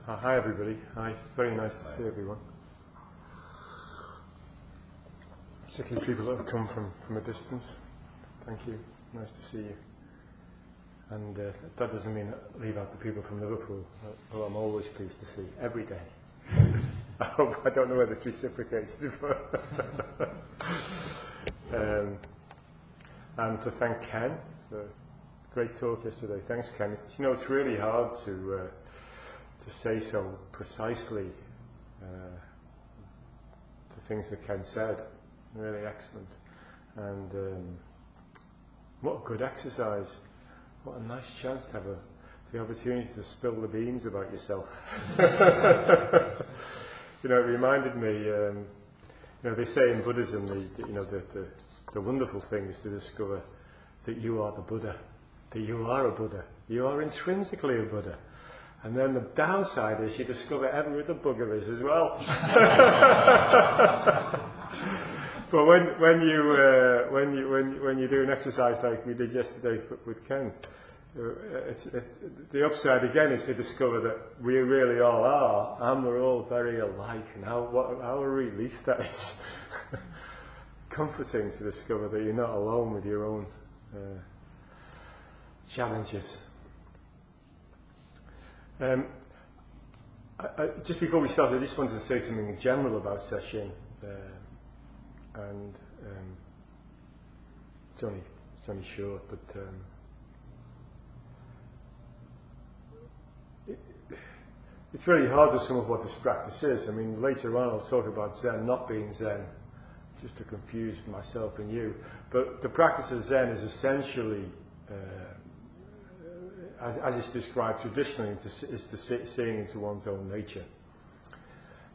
Hi everybody. Hi. Very nice to see everyone. Particularly people that have come from a distance. Thank you. Nice to see you. And that doesn't mean leave out the people from Liverpool, who I'm always pleased to see every day. I don't know whether it's reciprocated before. And to thank Ken for a great talk yesterday. Thanks, Ken. It's really hard to say so precisely the things that Ken said. Really excellent. And what a good exercise. What a nice chance to have the opportunity to spill the beans about yourself. It reminded me, they say in Buddhism, the wonderful thing is to discover that you are the Buddha, that you are a Buddha, you are intrinsically a Buddha. And then the downside is you discover every other bugger is as well. But when you do an exercise like we did yesterday with Ken, the upside again is to discover that we really all are, and we're all very alike. And how a relief that is. Comforting to discover that you're not alone with your own challenges. Just before we start, I just wanted to say something in general about Sesshin, and it's only short, but it's really hard to sum up what this practice is. I mean, later on I'll talk about Zen not being Zen, just to confuse myself and you. But the practice of Zen is essentially, as it's described traditionally, is to seeing into one's own nature.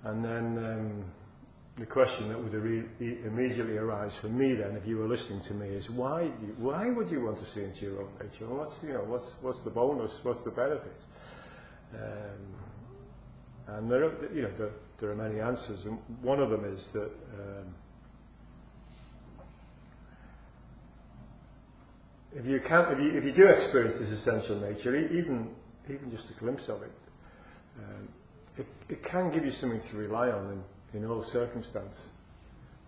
And then the question that would immediately arise for me then, if you were listening to me, is why would you want to see into your own nature? Well, what's the bonus? What's the benefit? And there are many answers, and one of them is that if you do experience this essential nature, even just a glimpse of it, it can give you something to rely on in all circumstance.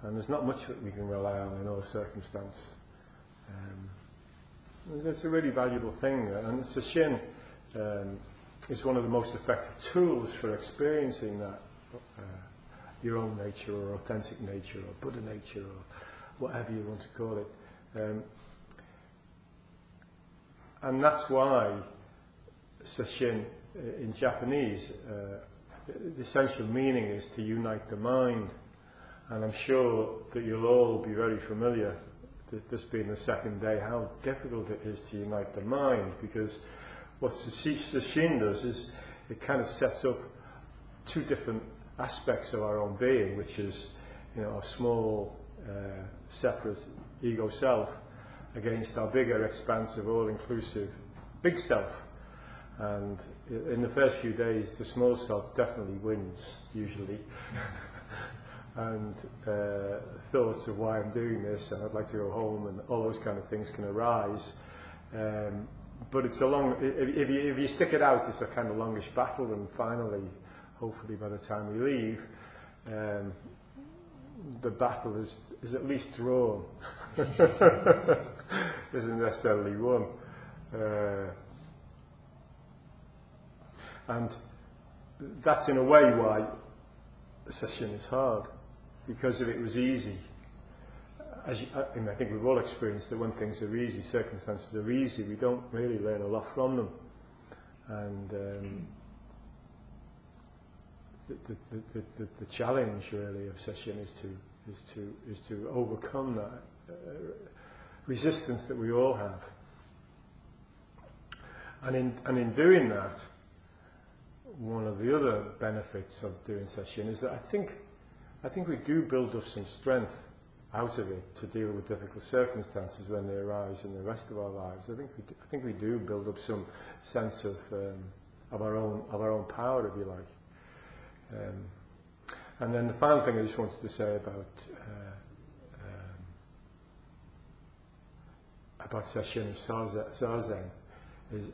And there's not much that we can rely on in all circumstance. It's a really valuable thing, and Sesshin is one of the most effective tools for experiencing that your own nature, or authentic nature, or Buddha nature, or whatever you want to call it. And that's why Sesshin in Japanese, the essential meaning is to unite the mind. And I'm sure that you'll all be very familiar, this being the second day, how difficult it is to unite the mind, because what Sesshin does is it kind of sets up two different aspects of our own being, which is our small, separate ego self, against our bigger, expansive, all-inclusive big self. And in the first few days, the small self definitely wins, usually. And thoughts of why I'm doing this, and I'd like to go home, and all those kind of things can arise. But it's if you stick it out, it's a kind of longish battle, and finally, hopefully by the time we leave, the battle is at least drawn. Isn't necessarily won. And that's in a way why Sesshin is hard, because if it was easy, I think we've all experienced that when things are easy, circumstances are easy, we don't really learn a lot from them. And the challenge really of Sesshin is to overcome that resistance that we all have. And in doing that, one of the other benefits of doing Sesshin is that I think we do build up some strength out of it to deal with difficult circumstances when they arise in the rest of our lives. I think we do build up some sense of our own power, if you like. And then the final thing I just wanted to say about Sesshin and Zazen is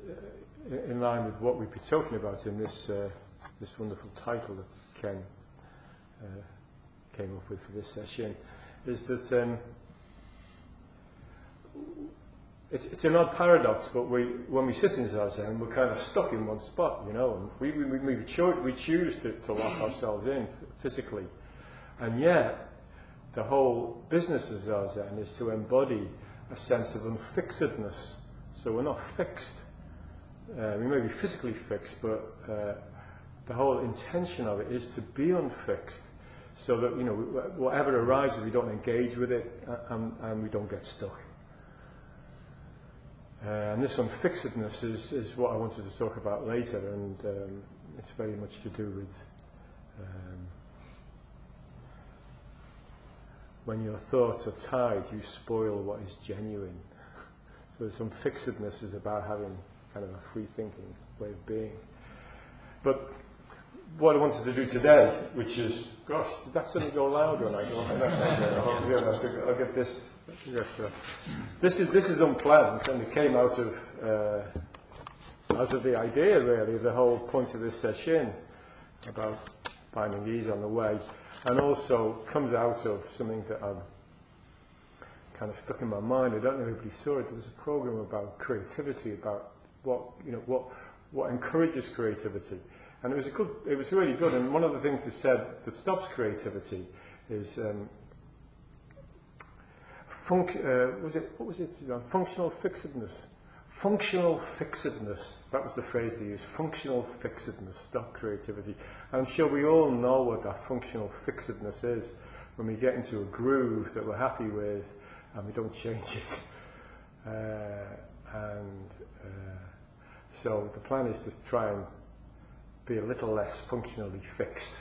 in line with what we've been talking about in this this wonderful title that Ken came up with for this session, is that it's an odd paradox, but when we sit in Zazen, we're kind of stuck in one spot, you know, and we choose to lock ourselves in physically, and yet the whole business of Zazen is to embody a sense of unfixedness. So we're not fixed. We may be physically fixed, but the whole intention of it is to be unfixed, so that, you know, whatever arises, we don't engage with it, and we don't get stuck. And this unfixedness is what I wanted to talk about later, and it's very much to do with when your thoughts are tied, you spoil what is genuine. So this unfixedness is about having kind of a free-thinking way of being. But what I wanted to do today, which is, gosh, did that suddenly go louder when I go? I'll get this. This is unplanned, and it came out of the idea, really, the whole point of this session about finding ease on the way, and also comes out of something that I'm kind of stuck in my mind. I don't know if anybody saw it. There was a program about creativity, about what encourages creativity. And it was really good. And one of the things it said that stops creativity is functional fixedness. Functional fixedness. That was the phrase they used. Functional fixedness stop creativity. And I'm sure we all know what that functional fixedness is. When we get into a groove that we're happy with and we don't change it. So the plan is to try and be a little less functionally fixed.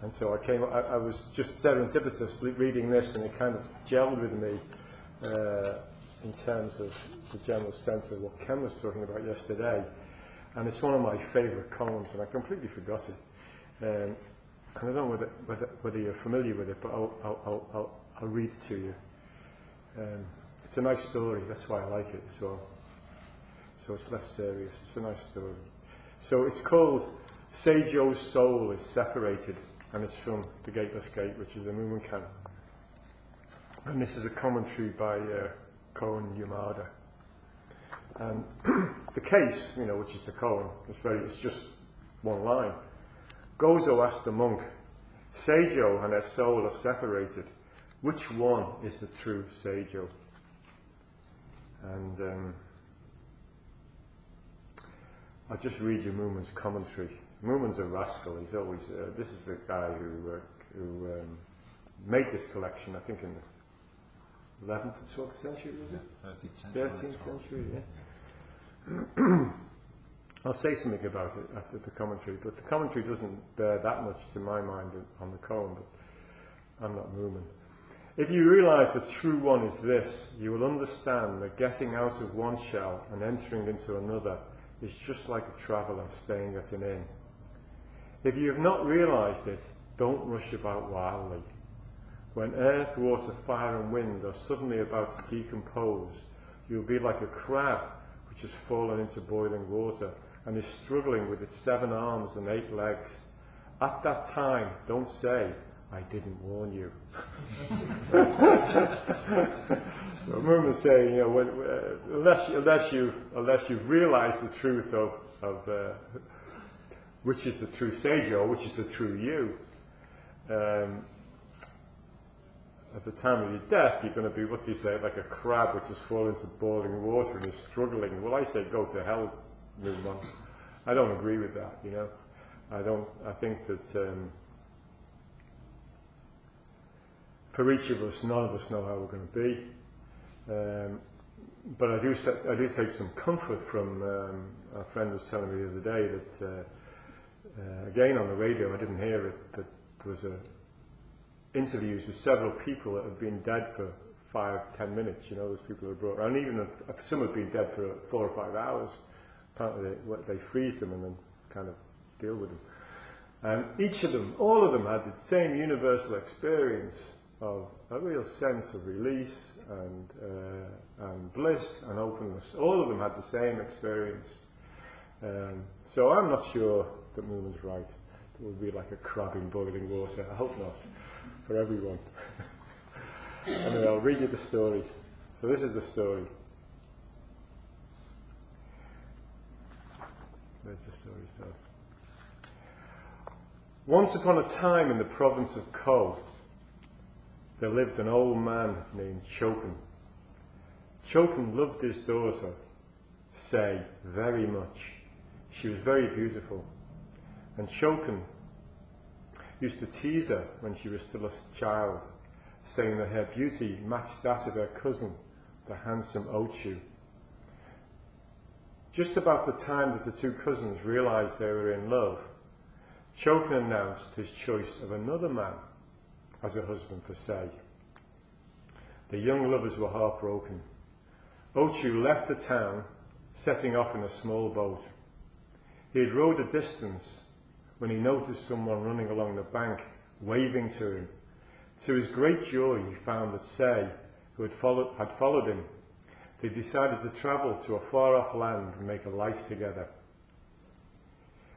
And so I was just serendipitously reading this, and it kind of gelled with me in terms of the general sense of what Ken was talking about yesterday. And it's one of my favourite poems, and I completely forgot it. And I don't know whether you're familiar with it, but I'll read it to you. It's a nice story, that's why I like it as well. So it's less serious, it's a nice story. So it's called Seijo's Soul is Separated, and it's from The Gateless Gate, which is a Mumonkan. And this is a commentary by Koan Yamada. And the case, you know, which is the koan, it's just one line. Gozo asked the monk, Seijo and her soul are separated. Which one is the true Seijo? And I'll just read you Mumon's commentary. Mumon's a rascal. He's always. This is the guy who made this collection, I think, in the 11th or 12th century, was it? 13th century, yeah. I'll say something about it after the commentary, but the commentary doesn't bear that much to my mind on the koan, but I'm not Mumon. If you realize the true one is this, you will understand that getting out of one shell and entering into another is just like a traveller staying at an inn. If you have not realized it, don't rush about wildly. When earth, water, fire and wind are suddenly about to decompose, you will be like a crab which has fallen into boiling water and is struggling with its 7 arms and 8 legs. At that time, don't say, I didn't warn you. So Mumon's saying, you know, unless you've realised the truth of which is the true Seijo, which is the true you, at the time of your death, you're going to be, what's he say, like a crab which has fallen into boiling water and is struggling. Well, I say go to hell, Mumon. I don't agree with that, you know. I think that for each of us, none of us know how we're going to be. But I do take some comfort from our friend was telling me the other day that again on the radio, I didn't hear it, that there was interviews with several people that have been dead for 5-10 minutes. You know, those people who were brought, and even if some have been dead for 4 or 5 hours. Apparently they freeze them and then kind of deal with them. And each of them, all of them, had the same universal experience of a real sense of release and bliss and openness. All of them had the same experience. So I'm not sure that Mumon's right. It would be like a crab in boiling water. I hope not, for everyone. Anyway, I'll read you the story. So this is the story. Where's the story start? Once upon a time in the province of Ko, there lived an old man named Choken. Choken loved his daughter, Sei, very much. She was very beautiful. And Choken used to tease her when she was still a child, saying that her beauty matched that of her cousin, the handsome Ochu. Just about the time that the two cousins realized they were in love, Choken announced his choice of another man as a husband for Sei. The young lovers were heartbroken. Ochu left the town, setting off in a small boat. He had rowed a distance when he noticed someone running along the bank, waving to him. To his great joy, he found that Sei, who had followed him. They decided to travel to a far-off land and make a life together.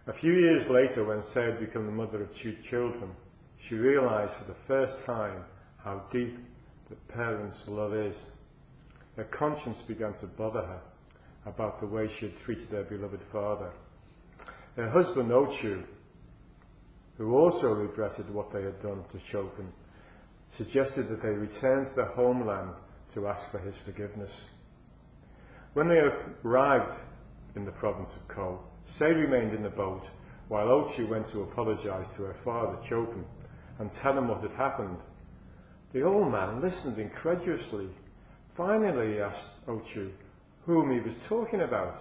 A few years later, when Sei had become the mother of two children, she realized for the first time how deep the parents' love is. Her conscience began to bother her about the way she had treated her beloved father. Her husband Ochu, who also regretted what they had done to Choken, suggested that they return to their homeland to ask for his forgiveness. When they arrived in the province of Ko, Sei remained in the boat while Ochu went to apologize to her father, Choken, and tell him what had happened. The old man listened incredulously. Finally, he asked Ochu whom he was talking about.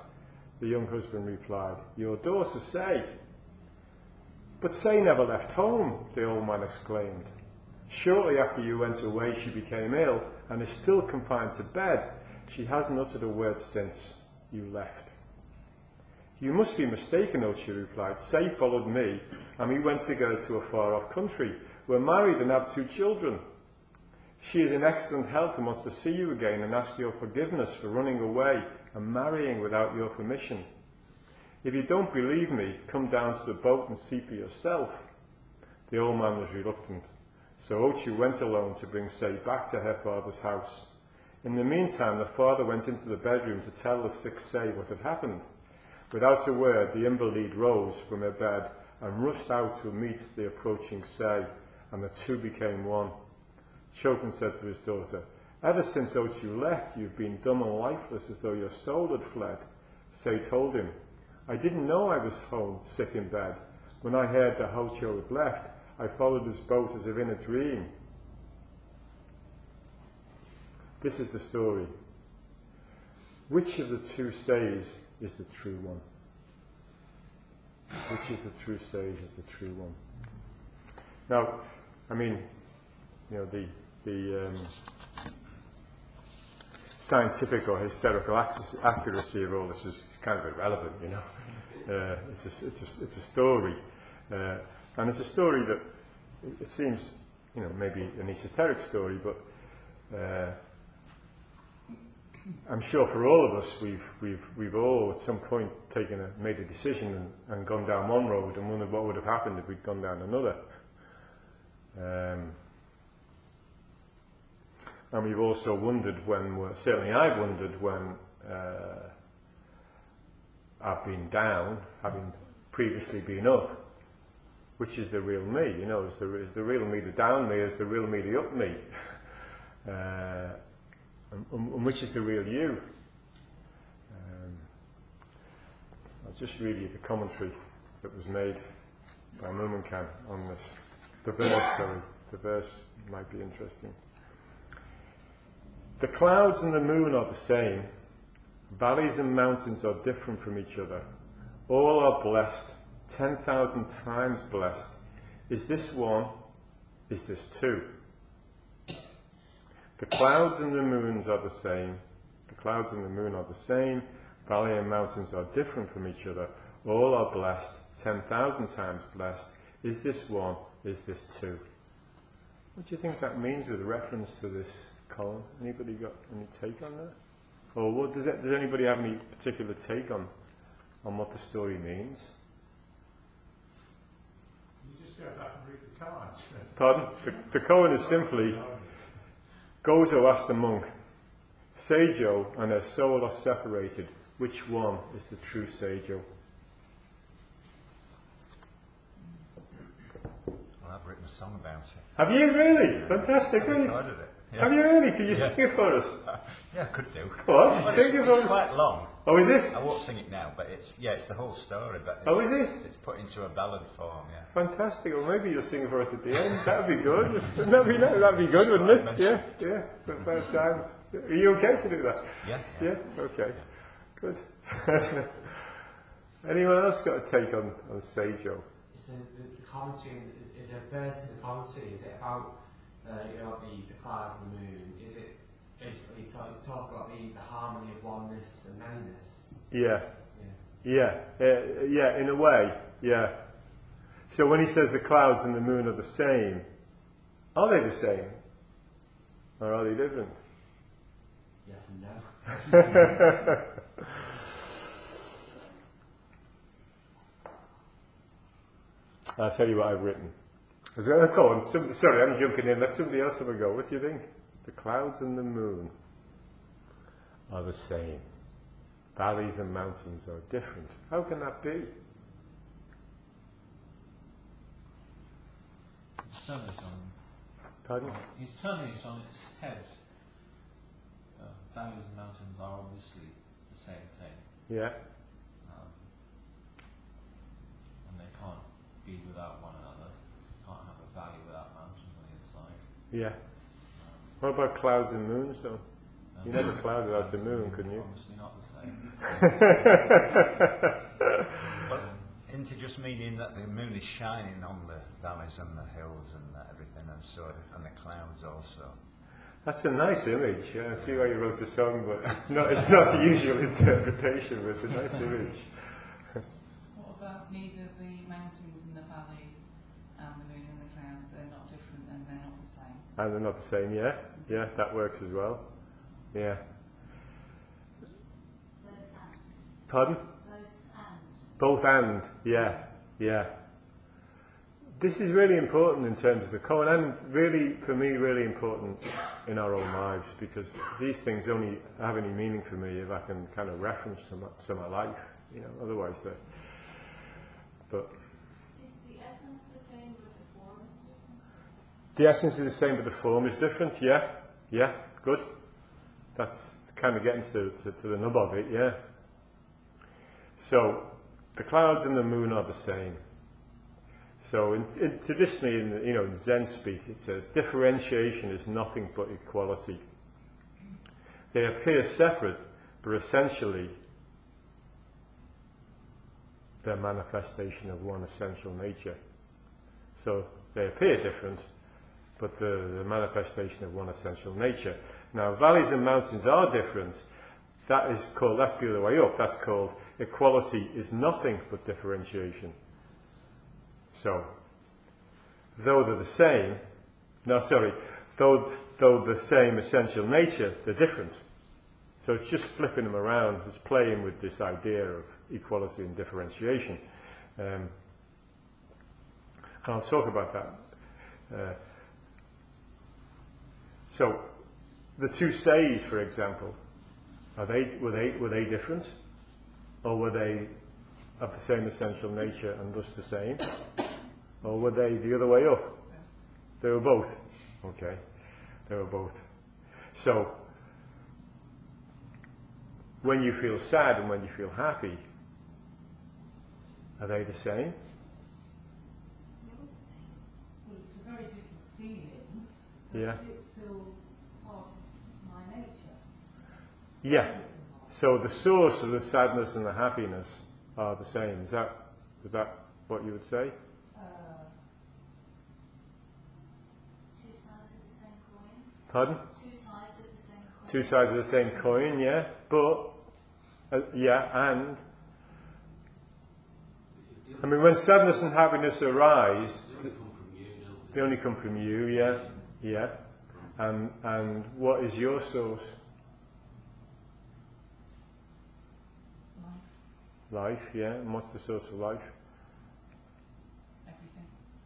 The young husband replied, "Your daughter, Sei." "But Sei never left home," the old man exclaimed. "Shortly after you went away, she became ill and is still confined to bed. She hasn't uttered a word since you left." "You must be mistaken," Ochu replied. "Sei followed me, and we went together to a far-off country. We're married and have two children. She is in excellent health and wants to see you again and ask your forgiveness for running away and marrying without your permission. If you don't believe me, come down to the boat and see for yourself." The old man was reluctant, so Ochu went alone to bring Sei back to her father's house. In the meantime, the father went into the bedroom to tell the sick Sei what had happened. Without a word, the invalid rose from her bed and rushed out to meet the approaching Sei, and the two became one. Choken said to his daughter, "Ever since Ochu left, you've been dumb and lifeless as though your soul had fled." Sei told him, "I didn't know I was home, sick in bed. When I heard that Ochu had left, I followed his boat as if in a dream." This is the story. Which of the two Seis is the true one? Which of the true Seis is the true one? Now, I mean, you know, the scientific or historical accuracy of all this is kind of irrelevant, you know. It's a story, and it's a story that it seems, you know, maybe an esoteric story, but I'm sure for all of us, we've all at some point made a decision and gone down one road and wondered what would have happened if we'd gone down another. And we've also wondered certainly I've wondered when I've been down, having previously been up, which is the real me, you know, is the real me the down me, is the real me the up me, and which is the real you. I'll just read you the commentary that was made by Mumonkan on this. The verse might be interesting. "The clouds and the moon are the same. Valleys and mountains are different from each other. All are blessed, 10,000 times blessed. Is this one? Is this two? The clouds and the moons are the same. The clouds and the moon are the same. Valley and mountains are different from each other. All are blessed, 10,000 times blessed. Is this one? Is this two?" What do you think that means with reference to this column? Anybody got any take on that? Or does anybody have any particular take on on what the story means. You just go back and read the cards. Pardon? The koan is simply, Gozo asked the monk, Seijo and their soul are separated. Which one is the true Seijo? Well, I've written a song about it. Have you really? Fantastic. I've recorded it. Yeah. Have you really? Can you sing it for us? Yeah, I could do. Go on, Well, sing it for it's us. quite long. Oh, is it? I won't sing it now, but it's the whole story. But Oh, is it? It's put into a ballad form, yeah. Fantastic. Well, maybe you'll sing it for us at the end. That'd be good. That'd be good, wouldn't it? Yeah, yeah. By the time. Are you okay to do that? Yeah. Yeah? Okay. Good. Anyone else got a take on Seijo? Is the commentary, in the verse in the commentary, is it about the cloud and the moon? Is it basically talk about the harmony of oneness and manyness? Yeah. Yeah, in a way, yeah. So when he says the clouds and the moon are the same, are they the same? Or are they different? Yes and no. I'll tell you what I've written. Go on, sorry, I'm jumping in. Let somebody else have a go. What do you think? The clouds and the moon are the same. Valleys and mountains are different. How can that be? He's turning it on. Pardon? He's turning it on its head. Valleys and mountains are obviously the same thing. Yeah. And they can't be without one another. Can't have a valley without mountains on the other side. Yeah. What about clouds and moons, though? You never cloud without a moon, couldn't you? Obviously not the same. But isn't it just meaning that the moon is shining on the valleys and the hills and everything, and the clouds also? That's a nice image. Yeah, I see why you wrote the song, but it's not the usual interpretation, but it's a nice image. What about neither the mountains and the valleys and the moon and the clouds? They're not different and they're not the same. And they're not the same, yeah? Yeah, that works as well. Yeah. Both and. Pardon? Both and, yeah, yeah. This is really important in terms of the koan, and really, for me, really important in our own lives, because these things only have any meaning for me if I can kind of reference some of my life, otherwise they're... But... Is the essence the same but the form is different? The essence is the same but the form is different, yeah, good. That's kind of getting to the nub of it, yeah. So, the clouds and the moon are the same. So, traditionally, in Zen speak, it's a differentiation is nothing but equality. They appear separate, but essentially, they're manifestation of one essential nature. So, they appear different, but the manifestation of one essential nature. Now, valleys and mountains are different. That's the other way up. That's called equality is nothing but differentiation. So, though they're the same, though the same essential nature, they're different. So it's just flipping them around. It's playing with this idea of equality and differentiation. And I'll talk about that. So, the two seis, for example, were they different, or were they of the same essential nature and thus the same, or were they the other way up? They were both. Okay, they were both. So, when you feel sad and when you feel happy, are they the same? Well, it's a very different feeling, but Yeah. it's still part of my nature. Yeah. So the source of the sadness and the happiness are the same. Is that what you would say? Two sides of the same coin? Pardon? Two sides of the same coin? Two sides of the same coin, yeah. But, and... I mean, when sadness and happiness arise, they only come from you, yeah. And what is your source? Life, yeah. And what's the source of life?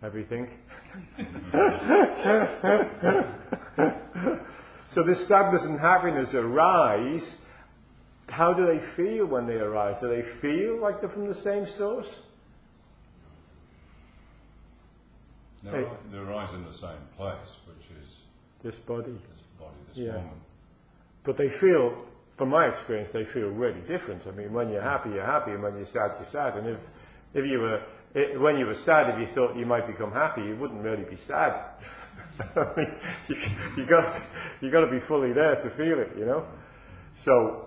Everything. Everything. So this sadness and happiness arise. How do they feel when they arise? Do they feel like they're from the same source? They arise in the same place, which is this body. This moment. But they feel, from my experience, they feel really different. I mean, when you're happy, you're happy, and when you're sad, you're sad. And if you were, when you were sad, if you thought you might become happy, you wouldn't really be sad. I mean, you got to be fully there to feel it, you know. So.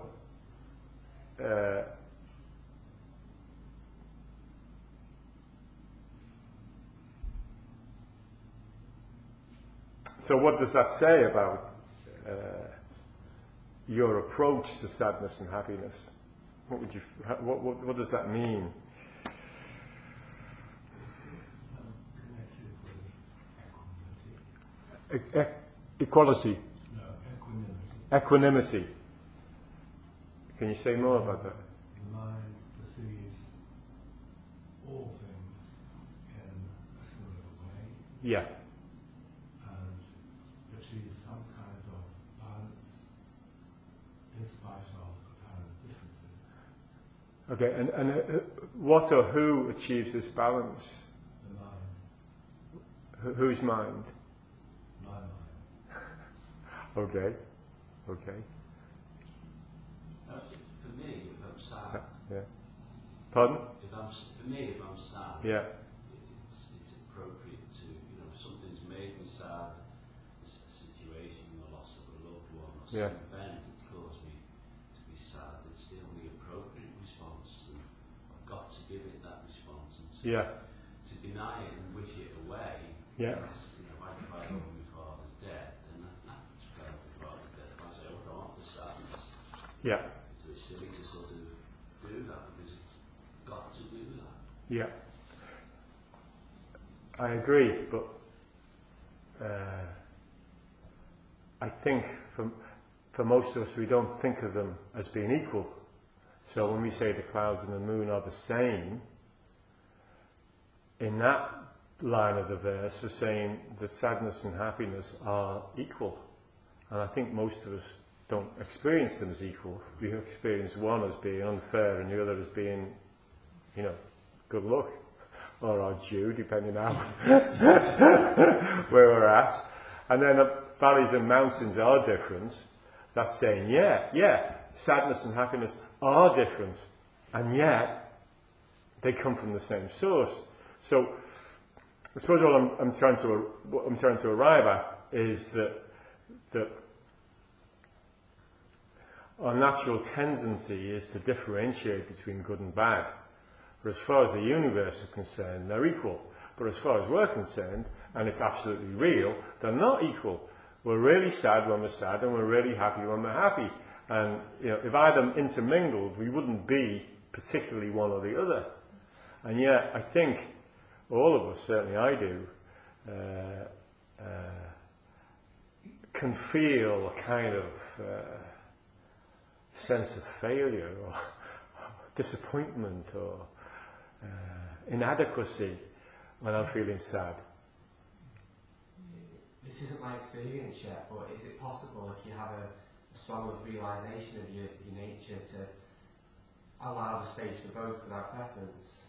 So what does that say about your approach to sadness and happiness? What does that mean? Equality. No, equanimity. Equanimity. Can you say more about that? The mind perceives all things in a similar way. Yeah. And achieves some kind of balance in spite of apparent differences. Okay, and what or who achieves this balance? The mind. Whose mind? My mind. Okay. For me, if I'm sad, Yeah. Pardon? For me, if I'm sad, Yeah. it's appropriate to, if something's made me sad, a situation, the loss of a loved one, or some event that's caused me to be sad, it's the only appropriate response, and I've got to give it that response, and to deny it and wish it away. Yeah. Is, if I cry over my father's death, then that's not cry over my father's death. If I say, I want the sadness. Yeah. It's silly to sort of do that because you've got to do that. Yeah. I agree, but I think for most of us we don't think of them as being equal. So when we say the clouds and the moon are the same, in that line of the verse we're saying that sadness and happiness are equal. And I think most of us don't experience them as equal. We experience one as being unfair and the other as being, good luck, or our due, depending on where we're at. And then valleys and mountains are different. That's saying, sadness and happiness are different, and yet they come from the same source. So I suppose what I'm trying to arrive at is that our natural tendency is to differentiate between good and bad. But as far as the universe is concerned, they're equal. But as far as we're concerned, and it's absolutely real, they're not equal. We're really sad when we're sad, and we're really happy when we're happy. And if either intermingled, we wouldn't be particularly one or the other. And yet, I think all of us, certainly I do, can feel a kind of sense of failure or disappointment or inadequacy when I'm feeling sad. This isn't my experience yet, but is it possible if you have a strong enough realisation of your nature to allow the space for both without preference?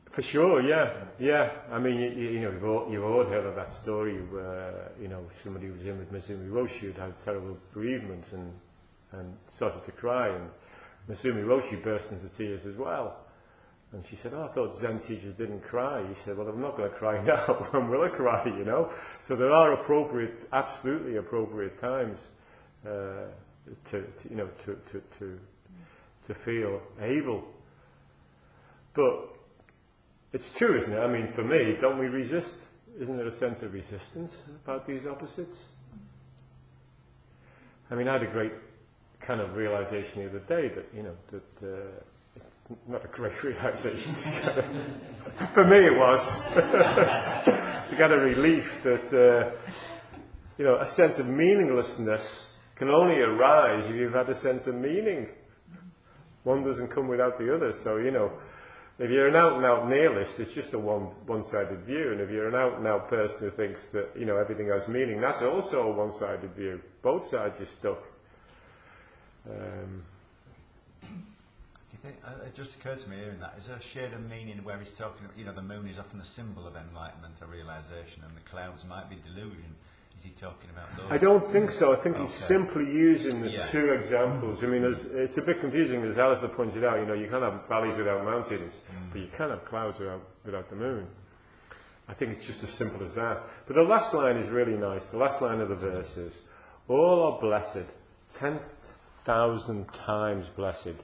For sure, yeah. I mean, you've all heard of that story where, somebody was in with Maezumi Roshi who'd had a terrible bereavement and started to cry, and Maezumi Roshi burst into tears as well. And she said, I thought Zen teachers didn't cry. He said, well, I'm not going to cry now. When will I cry, So there are absolutely appropriate times to feel able. But it's true, isn't it? I mean, for me, don't we resist? Isn't there a sense of resistance about these opposites? I mean, I had a great kind of realization the other day that, it's not a great realization. For me it was. It's a kind of relief that, a sense of meaninglessness can only arise if you've had a sense of meaning. One doesn't come without the other. So, you know, if you're an out-and-out nihilist, it's just a one-sided view. And if you're an out-and-out person who thinks that, you know, everything has meaning, that's also a one-sided view. Both sides are stuck. Do you think, it just occurred to me hearing that, is there a shade of meaning where he's talking, you know, the moon is often a symbol of enlightenment or realisation, and the clouds might be delusion? Is he talking about those? I don't think so. I think he's simply using the two examples. I mean, it's a bit confusing, as Alistair pointed out. You know, you can't have valleys without mountains, but you can have clouds without the moon. I think it's just as simple as that. But the last line is really nice. The last line of the verse is, all are blessed, 10,000 times blessed.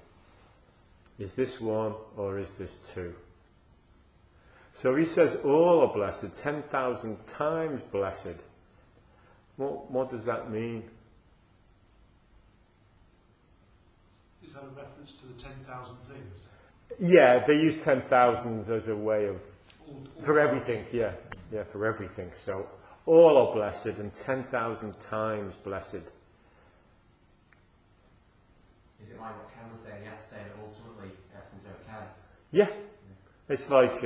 Is this one or is this two? So he says all are blessed, 10,000 times blessed. What does that mean? Is that a reference to the 10,000 things? Yeah, they use 10,000 as a way of... for everything, yeah, for everything. So, all are blessed and 10,000 times blessed. Is it like what Ken was saying yesterday, that ultimately everything's okay? Yeah. It's like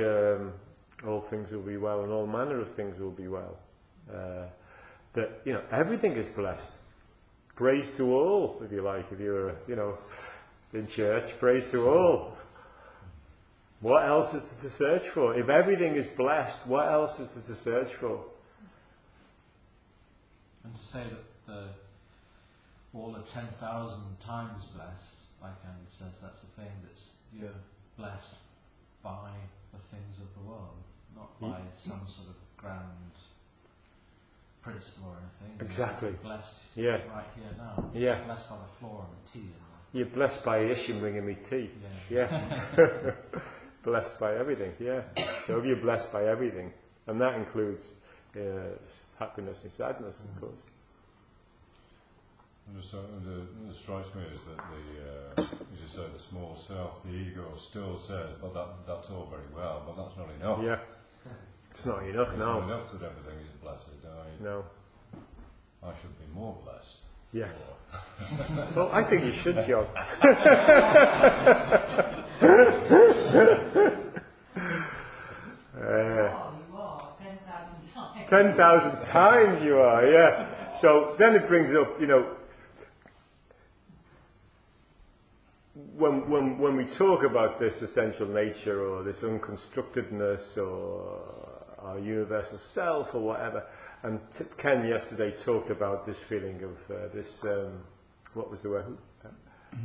all things will be well and all manner of things will be well. That, you know, everything is blessed. Praise to all, if you like, if you're, you know, in church, praise to all. What else is there to search for? If everything is blessed, what else is there to search for? And to say that all are 10,000 times blessed, like Andy says, that's a thing that's you're blessed by the things of the world, not by some sort of grand principle or anything. Exactly. You're blessed Yeah. right here now. Yeah. You're blessed by the floor and the tea. You're blessed by Isham bringing me tea. Yeah. Blessed by everything, yeah. So if you're blessed by everything, and that includes happiness and sadness, of course. And so what strikes me is that as you say, the small self, the ego, still says, "But that's all very well, but that's not enough." Yeah, it's not enough. It's no. not enough that everything is blessed. No. I should be more blessed. Yeah. Well, I think you should, John. You are 10,000 times. 10,000 times you are, yeah. So then it brings up, you know, when we talk about this essential nature or this unconstructedness or our universal self or whatever, and Ken yesterday talked about this feeling of this, what was the word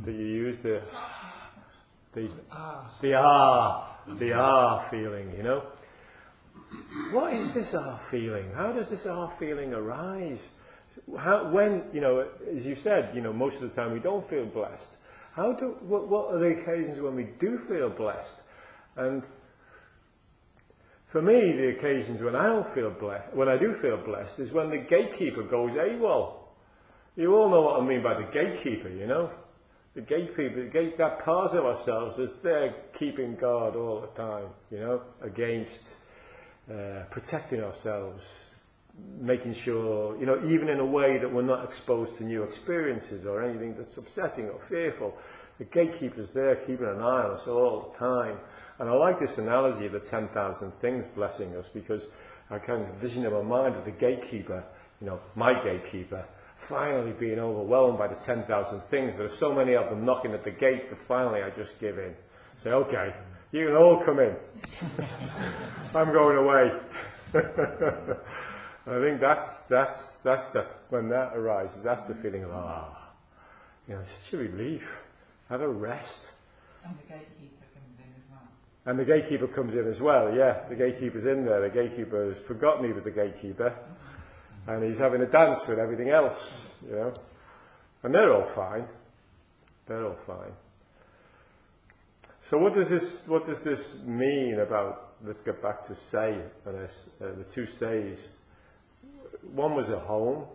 that you used? The feeling, you know. What is this feeling? How does this feeling arise? When, you know, as you said, you know, most of the time we don't feel blessed. What are the occasions when we do feel blessed? And for me, the occasions when I do feel blessed, is when the gatekeeper goes AWOL. You all know what I mean by the gatekeeper, you know. The gatekeeper, that part of ourselves that's there keeping guard all the time, you know, against protecting ourselves, making sure, you know, even in a way that we're not exposed to new experiences or anything that's upsetting or fearful. The gatekeeper's there keeping an eye on us all the time. And I like this analogy of the 10,000 things blessing us, because I kind of envision in my mind of the gatekeeper, you know, my gatekeeper, finally being overwhelmed by the 10,000 things. There are so many of them knocking at the gate that finally I just give in. Say, okay, you can all come in. I'm going away. I think that's when that arises, that's the feeling of, you know, such a relief. Have a rest. And the gatekeeper comes in as well. And the gatekeeper comes in as well, yeah. The gatekeeper's in there. The gatekeeper has forgotten he was the gatekeeper. And he's having a dance with everything else, you know. And they're all fine. They're all fine. So what does this mean about, let's get back to Sei, and the two Seis. One was at home,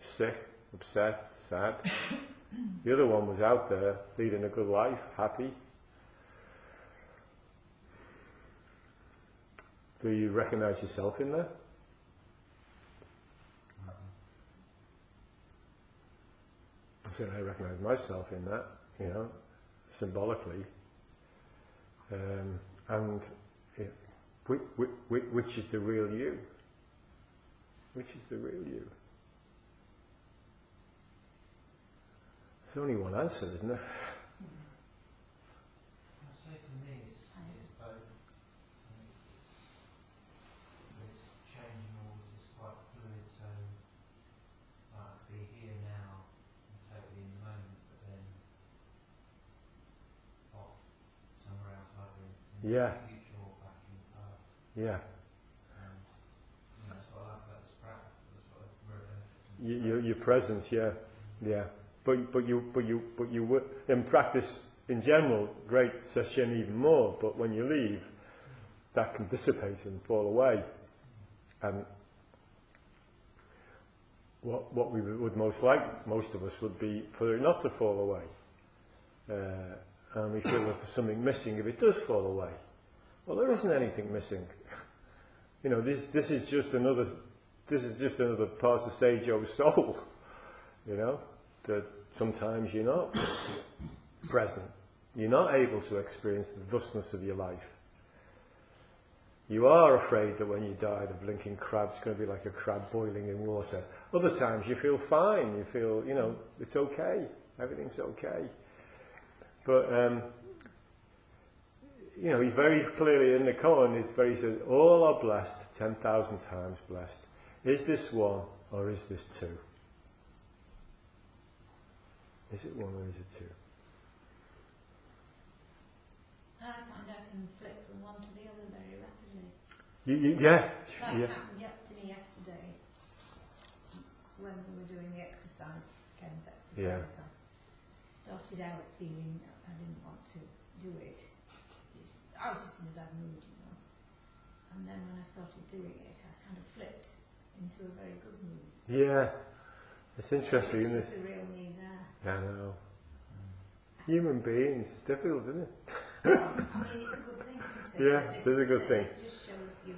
sick, upset, sad. The other one was out there, leading a good life, happy. Do you recognize yourself in there? I said I recognize myself in that. symbolically, and which is the real you? Which is the real you? There's only one answer, isn't there? I'd say for me it's both. It's changing all, it's quite fluid, so I could be here now and totally in the moment, but then off somewhere else, either in the future or back in the past. Yeah. And that's what I like about this practice. That's what I'm really interested in. You're present, yeah. But you would, in practice in general, great sesshin even more. But when you leave, that can dissipate and fall away. And what we would most like, most of us, would be for it not to fall away. And we feel that there's something missing if it does fall away. Well, there isn't anything missing. This is just another part of Seijo's soul. That sometimes you're not present. You're not able to experience the thusness of your life. You are afraid that when you die, the blinking crab's going to be like a crab boiling in water. Other times you feel fine. You feel, it's okay. Everything's okay. But, he's very clearly in the koan, he says, all are blessed, 10,000 times blessed. Is this one or is this two? Is it one or is it two? I find I can flip from one to the other very rapidly. That happened to me yesterday when we were doing the exercise, Ken's exercise. I started out feeling that I didn't want to do it. I was just in a bad mood, And then when I started doing it, I kind of flipped into a very good mood. Yeah. It's interesting, isn't it? It's the real me there. I know. Human beings, it's difficult, isn't it? Well, it's a good thing, isn't it? Yeah, it is a good thing. It just shows you.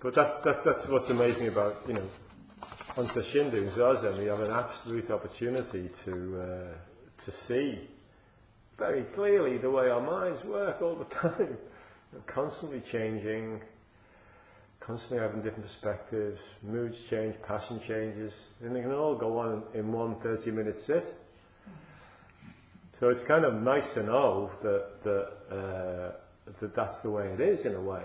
But that's what's amazing about, on Sesshin doing Zazen, we have an absolute opportunity to see very clearly the way our minds work all the time. Constantly changing, constantly having different perspectives, moods change, passion changes, and they can all go on in one 30-minute sit. So it's kind of nice to know that that's the way it is in a way.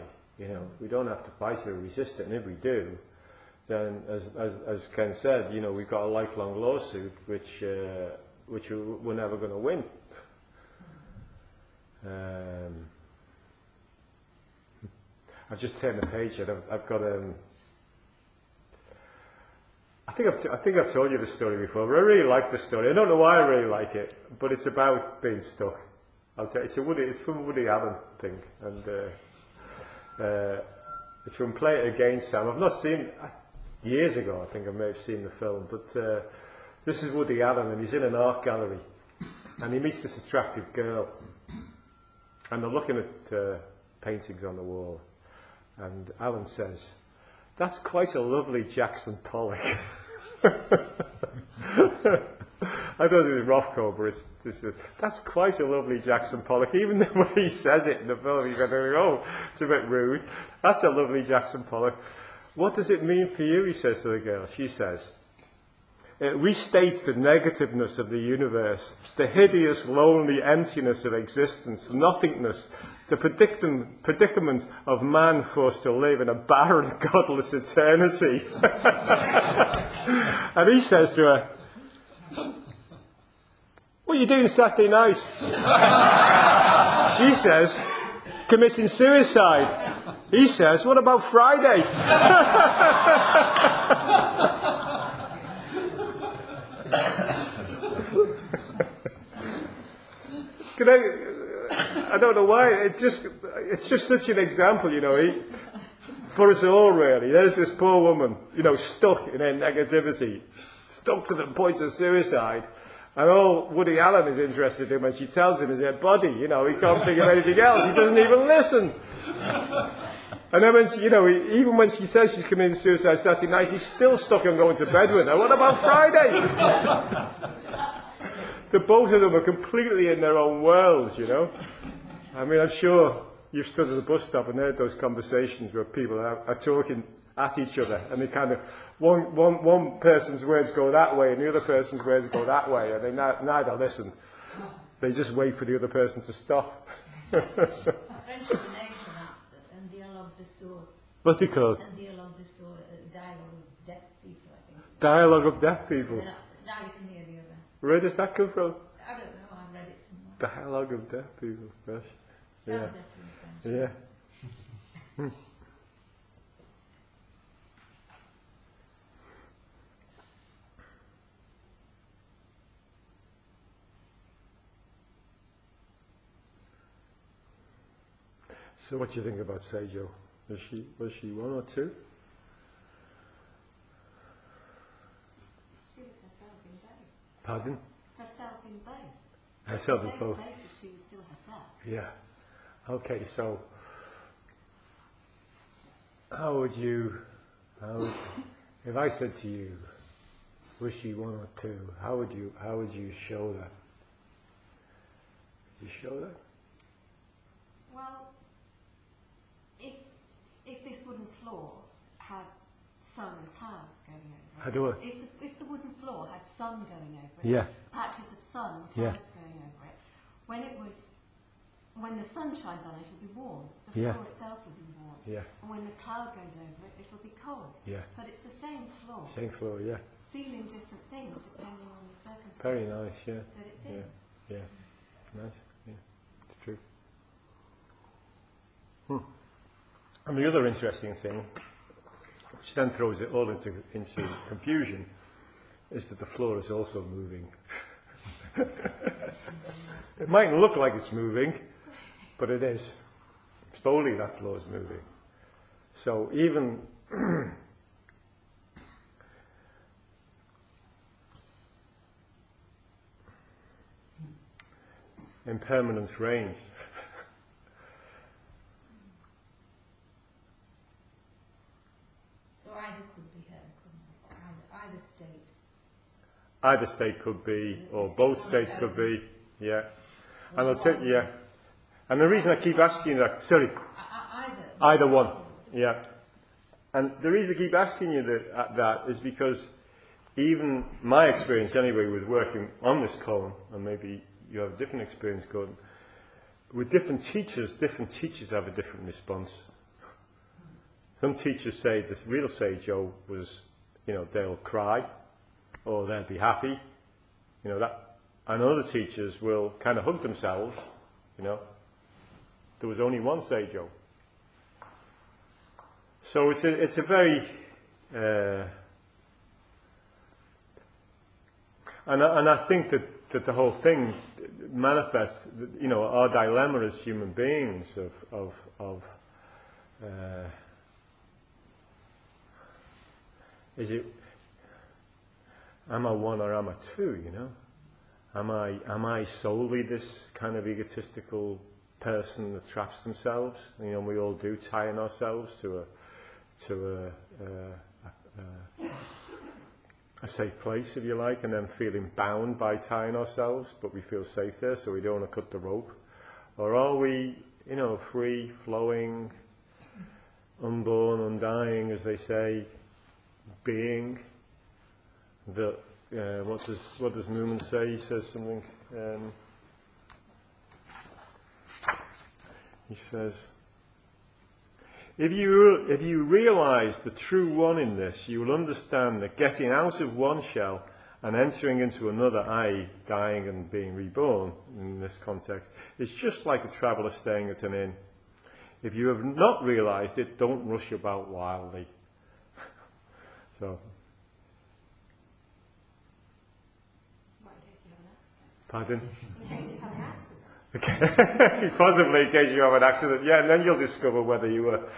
We don't have to fight it or resist it, and if we do, then as Ken said, we've got a lifelong lawsuit which we're never going to win. I've just turned the page and I've got I think I've told you the story before, but I really like the story. I don't know why I really like it, but it's about being stuck. I'll tell you, it's from a Woody Allen thing, and it's from Play It Again, Sam. I've not seen years ago. I think I may have seen the film, but this is Woody Allen, and he's in an art gallery, and he meets this attractive girl, and they're looking at paintings on the wall. And Alan says, "That's quite a lovely Jackson Pollock." I thought it was Rothko, but that's quite a lovely Jackson Pollock. Even the way he says it in the film, you're going, oh, it's a bit rude. That's a lovely Jackson Pollock. What does it mean for you, he says to the girl. She says, it restates the negativeness of the universe, the hideous, lonely emptiness of existence, nothingness, the predicament of man forced to live in a barren, godless eternity. And he says to her, what are you doing Saturday night? She says, committing suicide. He says, what about Friday? I don't know why. It's just such an example, for us all, really. There's this poor woman, stuck in her negativity, stuck to the point of suicide, and all Woody Allen is interested in when she tells him is her body. He can't think of anything else. He doesn't even listen. And then when she, even when she says she's committing suicide Saturday night, he's still stuck on going to bed with her. What about Friday? the both of them are completely in their own worlds, you know. I mean, I'm sure you've stood at the bus stop and heard those conversations where people are talking at each other, and they kind of, one person's words go that way and the other person's words go that way, and they neither listen. They just wait for the other person to stop. French explanation and dialogue de sourds. What's it called? And dialogue de sourds, dialogue of deaf people, I think. Dialogue of deaf people. Now you can hear the other. Where does that come from? I don't know, I read it somewhere. Dialogue of deaf people. Gosh. Sounds Yeah. better in French. Yeah. So what do you think about Seijo? Was she one or two? She was herself in both. Pardon? Herself in both. Herself in both. Places she was still herself. Yeah. Okay, so how would you, if I said to you, was she one or two, how would you show that? Did you show that? Well, if this wooden floor had sun and clouds going over it, if the wooden floor had sun going over it, Yeah. patches of sun and Yeah. clouds going over it, when the sun shines on it, it'll be warm. The Yeah. floor itself will be warm. Yeah. And when the cloud goes over it, it'll be cold. Yeah. But it's the same floor, Same floor, yeah. feeling different things depending on the circumstances Very nice, yeah. that it's Yeah. in. Yeah. Nice, yeah. It's true. And the other interesting thing, which then throws it all into confusion, is that the floor is also moving. It mightn't look like it's moving, but it is. Slowly that floor is moving. So even impermanence reigns. So either could be her, couldn't it? Either state. Either state could be, or both states could be, yeah. And I'll say, yeah. And the reason I keep asking you that, sorry, either one, yeah. And the reason I keep asking you that is because even my experience anyway with working on this koan, and maybe you have a different experience going, with different teachers have a different response. Some teachers say the real Seijo was, they'll cry, or they'll be happy, that. And other teachers will kind of hug themselves, There was only one Seijo. So it's a very, and I think that the whole thing manifests, our dilemma as human beings of is it, am I one or am I two, Am I solely this kind of egotistical person that traps themselves? We all do, tying ourselves to a safe place, if you like, and then feeling bound by tying ourselves, but we feel safe there, so we don't want to cut the rope. Or are we, free, flowing, unborn, undying, as they say, being that, what does Mumon say? He says something, he says, if you realize the true one in this, you will understand that getting out of one shell and entering into another, i.e. dying and being reborn in this context, is just like a traveller staying at an inn. If you have not realized it, don't rush about wildly. So, pardon? In case you have an accident. Okay. Possibly in case you have an accident. Yeah, and then you'll discover whether you were.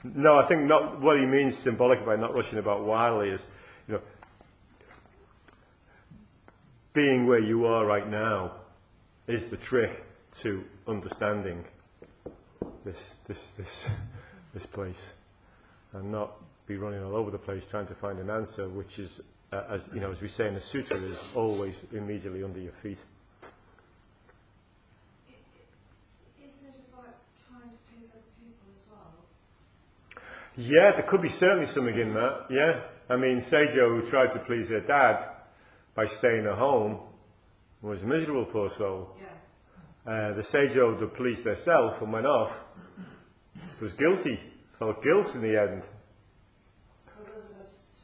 No, I think not. What he means symbolic by not rushing about wildly is, being where you are right now is the trick to understanding this place, and not be running all over the place trying to find an answer, which is as you know, as we say in the sutra, is always immediately under your feet. Is it about trying to please other people as well? Yeah, there could be certainly something in that. Yeah, I mean, Seijo, who tried to please her dad by staying at home, was a miserable, poor soul. Yeah. The Seijo that pleased herself and went off was guilty, felt guilt in the end. So those of us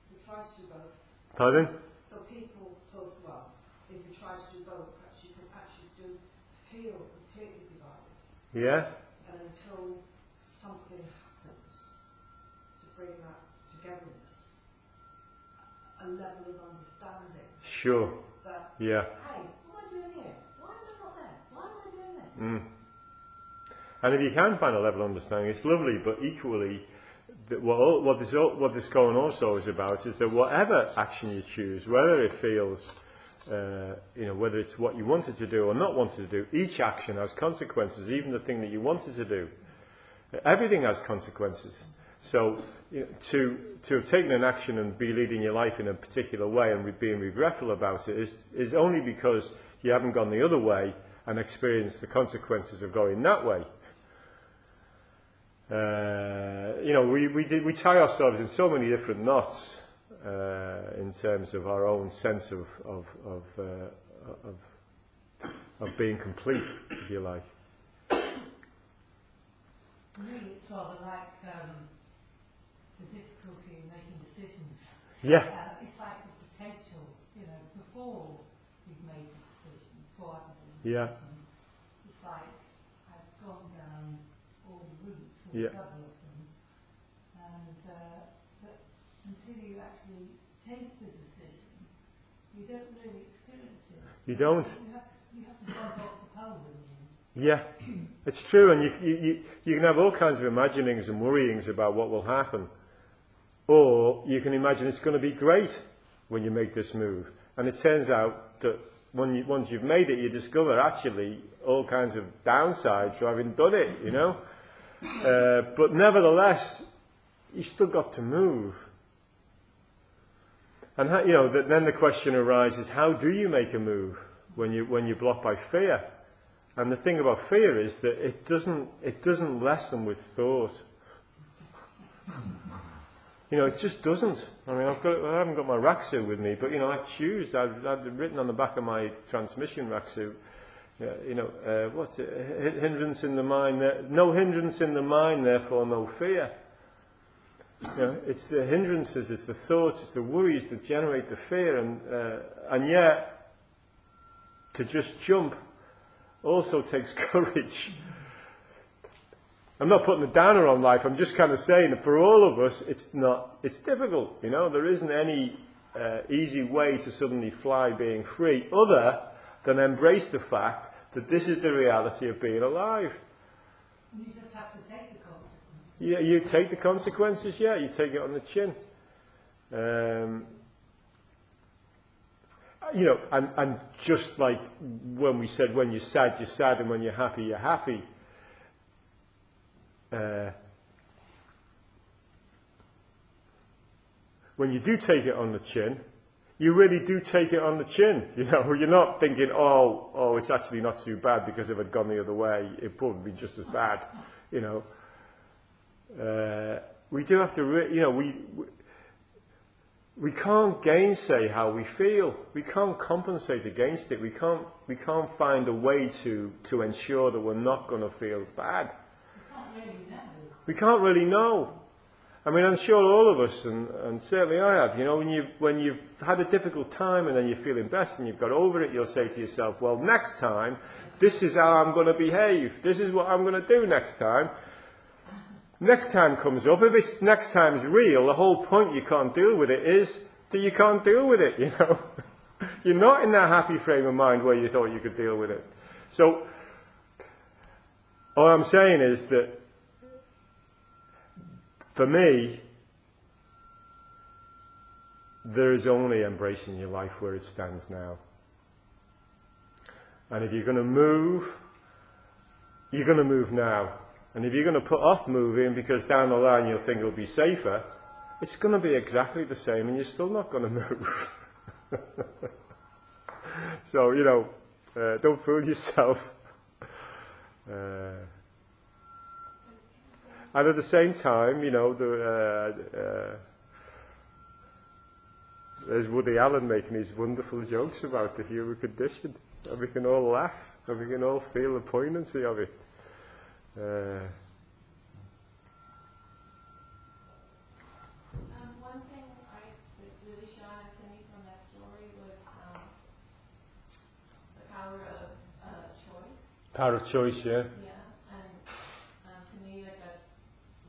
who try to do both. Pardon? So well, if you try to do both, perhaps you can actually feel completely divided. Yeah. And until something happens to bring that togetherness, a level of understanding. Sure. That, yeah. Hey, what am I doing here? Why am I not there? Why am I doing this? And if you can find a level of understanding, it's lovely, but equally, what this koan also is about is that whatever action you choose, whether it feels, whether it's what you wanted to do or not wanted to do, each action has consequences, even the thing that you wanted to do. Everything has consequences. So, to have taken an action and be leading your life in a particular way and being regretful about it is only because you haven't gone the other way and experienced the consequences of going that way. We tie ourselves in so many different knots in terms of our own sense of being complete, if you like. For me, it's rather like the difficulty in making decisions. Yeah. It's like the potential, before you've made the decision, before I've made the Yeah. decision. It's like I've gone down all the routes, or Yeah. several of them, and but until you actually take the decision, you don't really experience it. You don't. You have to jump off the pole in the end. Yeah, it's true, and you can have all kinds of imaginings and worryings about what will happen. Or you can imagine it's going to be great when you make this move. And it turns out that once you've made it, you discover actually all kinds of downsides to having done it, But nevertheless, you still got to move. And then the question arises, how do you make a move when you're blocked by fear? And the thing about fear is that it doesn't lessen with thought. It just doesn't. I mean, I haven't got my raksu with me, but I choose. I've written on the back of my transmission raksu, what's it? Hindrance in the mind. No hindrance in the mind, therefore no fear. It's the hindrances, it's the thoughts, it's the worries that generate the fear, and yet to just jump also takes courage. I'm not putting a downer on life, I'm just kind of saying that for all of us it's difficult, there isn't any easy way to suddenly fly being free other than embrace the fact that this is the reality of being alive. You just have to take the consequences. Yeah, you take the consequences, you take it on the chin. And just like when we said when you're sad, and when you're happy, you're happy. When you do take it on the chin, you really do take it on the chin. You're not thinking, oh, it's actually not too bad because if I'd gone the other way, it'd probably be just as bad. We do have to, we can't gainsay how we feel. We can't compensate against it. We can't find a way to ensure that we're not going to feel bad. We can't really know. I mean, I'm sure all of us, and certainly I have, when you've had a difficult time and then you're feeling best and you've got over it, you'll say to yourself, well, next time, this is how I'm going to behave. This is what I'm going to do next time. Next time comes up, if it's next time's real, the whole point you can't deal with it is that you can't deal with it, You're not in that happy frame of mind where you thought you could deal with it. So, all I'm saying is that for me, there is only embracing your life where it stands now. And if you're going to move, you're going to move now. And if you're going to put off moving because down the line you'll think it'll be safer, it's going to be exactly the same, and you're still not going to move. So, don't fool yourself. And at the same time, there's Woody Allen making these wonderful jokes about the human condition, and we can all laugh, and we can all feel the poignancy of it. One thing that really shone out to me from that story was the power of choice. Power of choice, yeah. Yeah, and to me, that's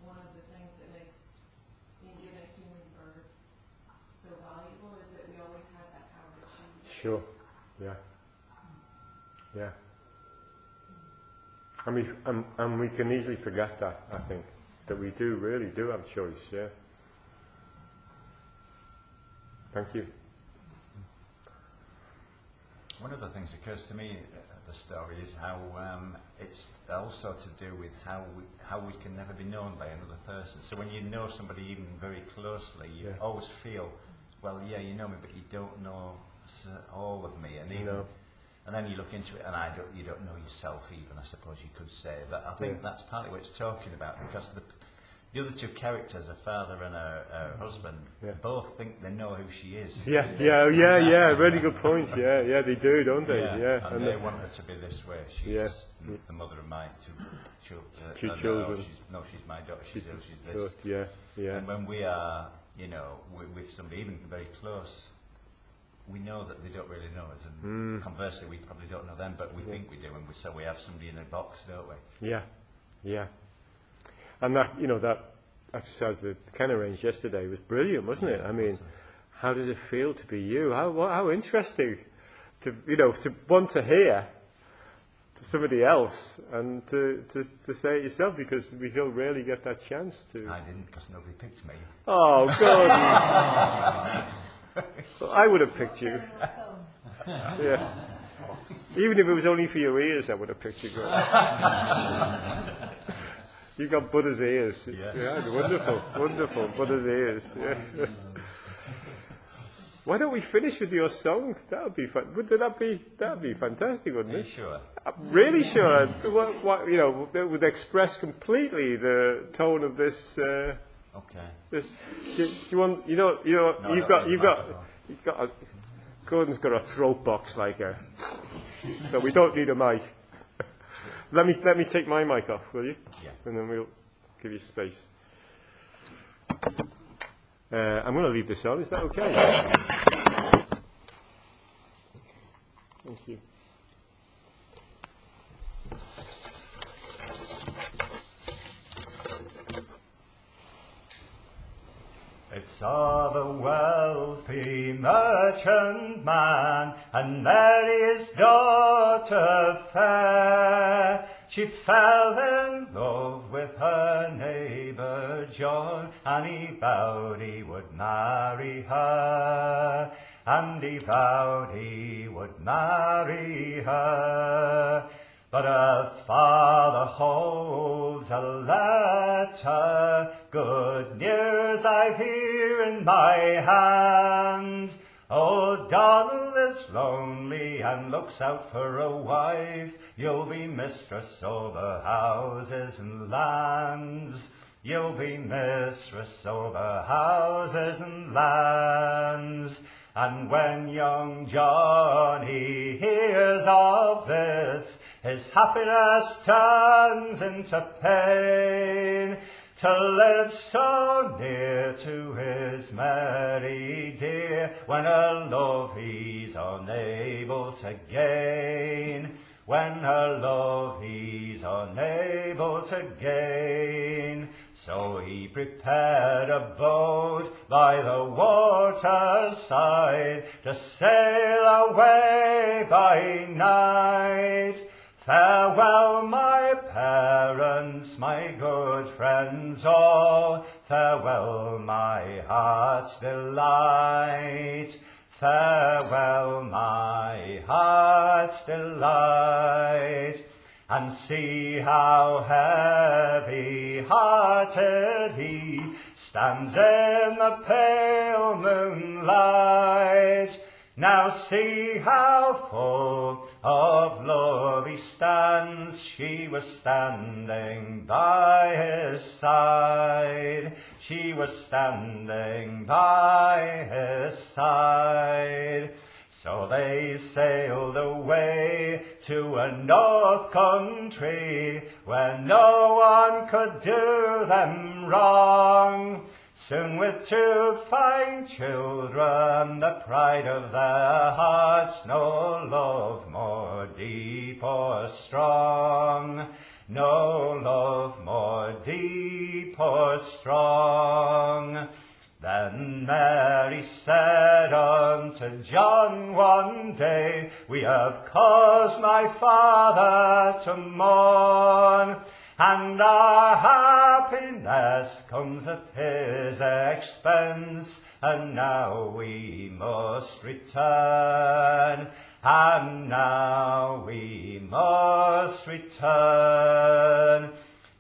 one of the things that makes being given a human birth so valuable, is that we always have that power to choose. Sure, yeah. Yeah. And we can easily forget that, I think, that we really do have choice, yeah. Thank you. One of the things that occurs to me at the story is how it's also to do with how we can never be known by another person. So when you know somebody even very closely, you always feel, well, yeah, you know me, but you don't know all of me, and even. And then you look into it, and you don't know yourself even, I suppose you could say. But I think that's partly what it's talking about, because the other two characters, a father and a husband, both think they know who she is. Yeah, really good point. Yeah, they do, don't they? Yeah. And they want her to be this way. She's the mother of my two children. She's my daughter. She's this. Yeah. And when we are, with somebody even very close, we know that they don't really know us, and conversely, we probably don't know them, but we think we do, and so we have somebody in a box, don't we? Yeah. And that exercise that Ken arranged yesterday was brilliant, wasn't it? I mean, how did it feel to be you? How interesting to want to hear to somebody else and to say it yourself, because we don't really get that chance to. I didn't, because nobody picked me. Oh, God. Well, I would have picked you. Yeah. Even if it was only for your ears, I would have picked you. You got Buddha's ears. Yeah, wonderful Buddha's ears. Yeah. Why don't we finish with your song? That would be fun. That'd be fantastic, wouldn't it? Are you sure? I'm really sure. That would express completely the tone of this. Okay. Gordon's got a throat box like her, so we don't need a mic. Let me take my mic off, will you? Yeah. And then we'll give you space. I'm going to leave this on. Is that okay? Thank you. It's saw the wealthy merchant man and Mary his daughter fair. She fell in love with her neighbour John, and he vowed he would marry her. And he vowed he would marry her. But her father holds a letter, good news I hear in my hand. Old Donald is lonely and looks out for a wife. You'll be mistress over houses and lands. You'll be mistress over houses and lands. And when young Johnny hears of this, his happiness turns into pain. To live so near to his Mary dear, when her love he's unable to gain. When her love he's unable to gain. So he prepared a boat by the water's side to sail away by night. Farewell, my parents, my good friends all. Farewell, my heart's delight. Farewell, my heart's delight. And see how heavy-hearted he stands in the pale moonlight. Now see how full of love he stands. She was standing by his side. She was standing by his side. So they sailed away to a north country where no one could do them wrong. Soon with 2 fine children, the pride of their hearts, no love more deep or strong. No love more deep or strong. Then Mary said unto John one day, we have caused my father to mourn, and our happiness comes at his expense, and now we must return, and now we must return.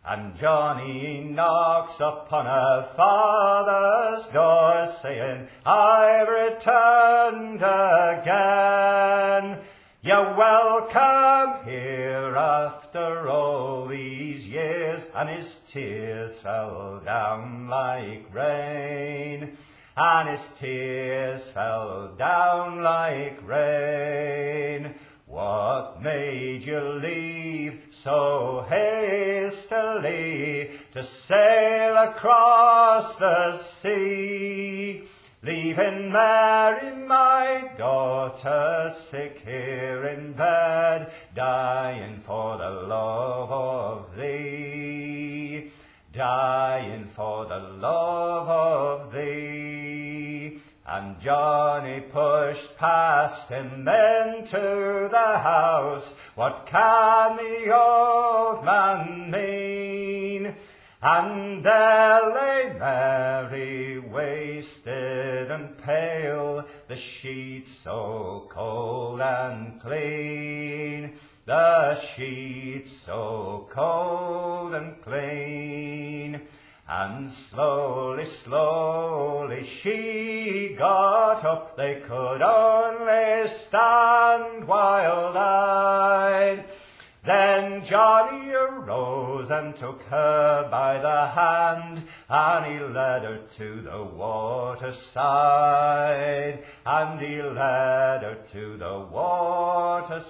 And Johnny knocks upon her father's door, saying, I've returned again. You're welcome here after all these years. And his tears fell down like rain. And his tears fell down like rain. What made you leave so hastily to sail across the sea, leaving Mary, my daughter, sick here in bed, dying for the love of thee, dying for the love of thee? And Johnny pushed past him into the house. What can the old man mean? And there lay Mary, wasted and pale, the sheets so cold and clean, the sheets so cold and clean. And slowly, slowly she got up. They could only stand wild-eyed. Then Johnny arose and took her by the hand, and he led her to the waterside, and he led her to the waterside.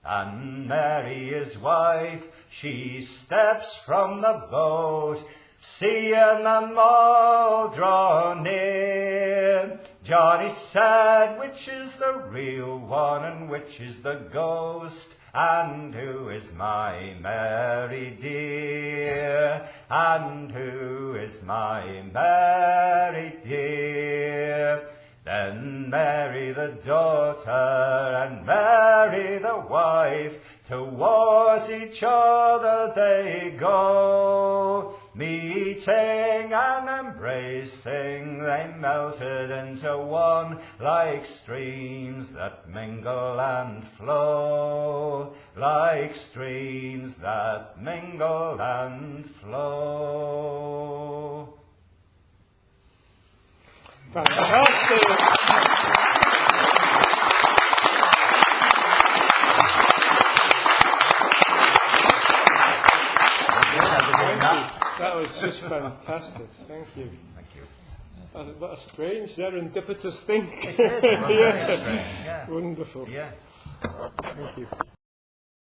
And Mary, his wife, she steps from the boat, seeing them all draw near. Johnny said, which is the real one and which is the ghost? And who is my Mary dear? And who is my Mary dear? Then Mary the daughter and Mary the wife, towards each other they go. Meeting and embracing, they melted into one, like streams that mingle and flow, like streams that mingle and flow. Fantastic! That was just fantastic. Thank you. Thank you. What a strange, serendipitous thing. It is. Yeah. Strange, yeah. Wonderful. Yeah. Thank you.